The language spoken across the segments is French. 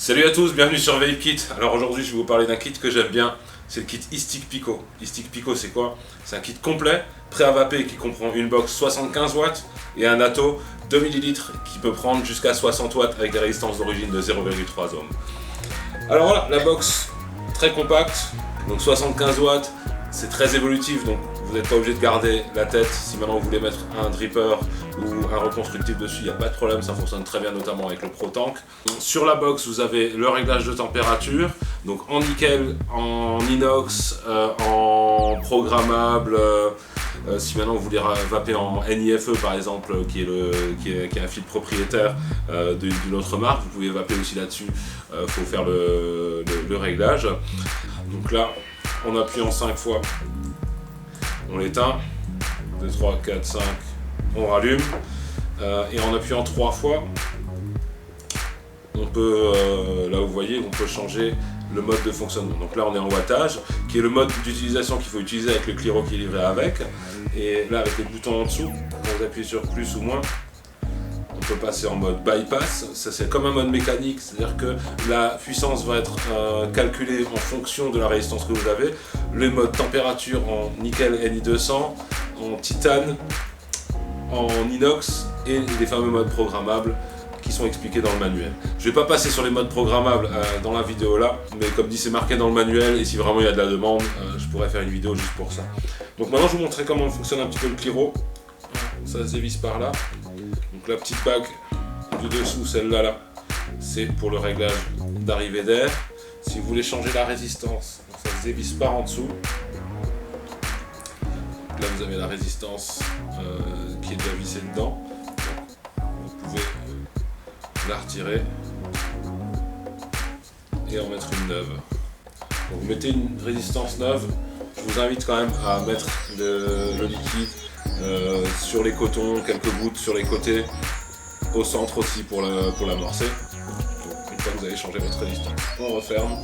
Salut à tous, bienvenue sur Vape Kit. Alors aujourd'hui je vais vous parler d'un kit que j'aime bien, c'est le kit e-stick Pico. E-stick Pico c'est quoi? C'est un kit complet, prêt à vaper qui comprend une box 75 watts et un atto 2 ml qui peut prendre jusqu'à 60 watts avec des résistances d'origine de 0,3 ohms. Alors voilà, la box très compacte, donc 75 watts, c'est très évolutif, donc vous n'êtes pas obligé de garder la tête. Si maintenant vous voulez mettre un dripper ou un reconstructible dessus, il n'y a pas de problème, ça fonctionne très bien notamment avec le ProTank. Sur la box vous avez le réglage de température, donc en nickel, en inox, en programmable. Si maintenant vous voulez vaper en NIFE par exemple, qui est un fil propriétaire d'une autre marque, vous pouvez vaper aussi là-dessus, faut faire le réglage. Donc là, on appuie en 5 fois, on l'éteint, 2, 3, 4, 5, on rallume, et en appuyant 3 fois, on peut, là vous voyez, on peut changer le mode de fonctionnement. Donc là on est en wattage, qui est le mode d'utilisation qu'il faut utiliser avec le Cliro qui est livré avec. Et là avec les boutons en dessous, quand vous appuyez sur plus ou moins, on peut passer en mode bypass. Ça c'est comme un mode mécanique, c'est-à-dire que la puissance va être calculée en fonction de la résistance que vous avez. Le mode température en nickel Ni200, en titane, en inox et les fameux modes programmables qui sont expliqués dans le manuel. Je vais pas passer sur les modes programmables dans la vidéo là, mais comme dit c'est marqué dans le manuel et si vraiment il y a de la demande, je pourrais faire une vidéo juste pour ça. Donc maintenant je vous montrer comment fonctionne un petit peu le Cliro. Ça se dévisse par là. Donc la petite bague du dessous, celle-là là, c'est pour le réglage d'arrivée d'air. Si vous voulez changer la résistance, ça se dévisse par en dessous. Donc là vous avez la résistance qui est déjà vissée dedans. Vous pouvez la retirer et en mettre une neuve. Donc vous mettez une résistance neuve. Je vous invite quand même à mettre le liquide sur les cotons, quelques gouttes sur les côtés, au centre aussi pour l'amorcer. Une fois que vous avez changé votre résistance, on referme.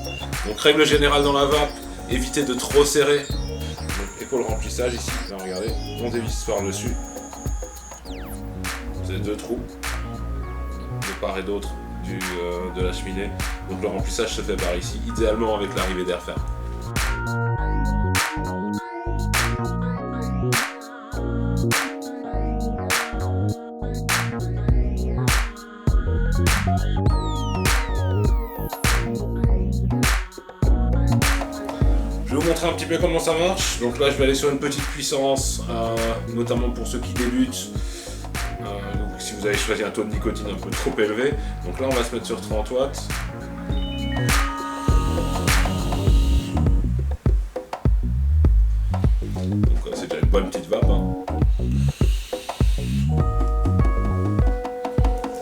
Donc règle générale dans la vape, évitez de trop serrer. Donc, et pour le remplissage ici, là, regardez, on dévisse par dessus. Vous avez 2 trous de part et d'autre de la cheminée. Donc le remplissage se fait par ici, idéalement avec l'arrivée d'air ferme. Je vais vous montrer un petit peu comment ça marche. Donc là je vais aller sur une petite puissance, notamment pour ceux qui débutent. Si vous avez choisi un taux de nicotine un peu trop élevé. Donc là on va se mettre sur 30 watts. Donc c'est déjà une bonne petite vape.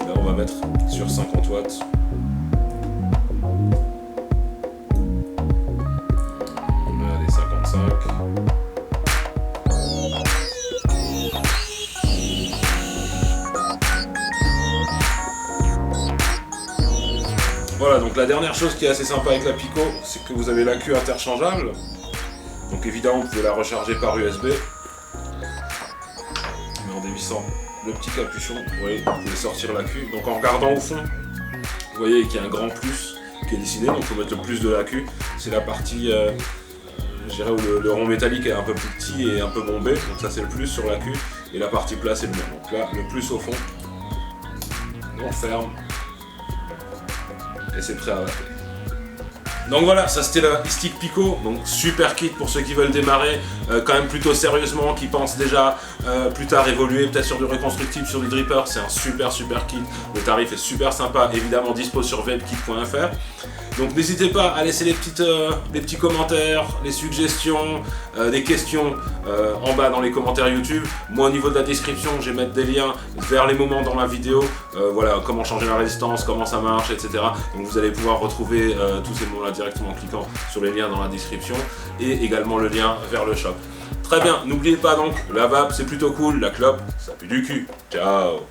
Là on va mettre sur 50 watts. Allez, 55. Voilà, donc la dernière chose qui est assez sympa avec la Pico, c'est que vous avez la queue interchangeable. Donc évidemment, vous pouvez la recharger par USB. Mais en dévissant le petit capuchon, vous voyez, vous pouvez sortir la queue. Donc en regardant au fond, vous voyez qu'il y a un grand plus qui est dessiné. Donc il faut mettre le plus de la queue. C'est la partie, je dirais, où le rond métallique est un peu plus petit et un peu bombé. Donc ça c'est le plus sur la queue. Et la partie plate c'est le moins. Donc là, le plus au fond, on ferme. Et c'est prêt à vaper. Donc voilà, ça c'était la e-stick Pico, donc super kit pour ceux qui veulent démarrer quand même plutôt sérieusement, qui pensent déjà plus tard évoluer peut-être sur du reconstructible, sur du dripper. C'est un super kit, le tarif est super sympa, évidemment dispo sur vapekit.fr. Donc n'hésitez pas à laisser les petits commentaires, les suggestions, des questions en bas dans les commentaires YouTube. Moi au niveau de la description, je vais mettre des liens vers les moments dans la vidéo, voilà, comment changer la résistance, comment ça marche, etc. Donc vous allez pouvoir retrouver tous ces mots-là directement en cliquant sur les liens dans la description et également le lien vers le shop. Très bien, n'oubliez pas donc, la vape c'est plutôt cool, la clope ça pue du cul. Ciao.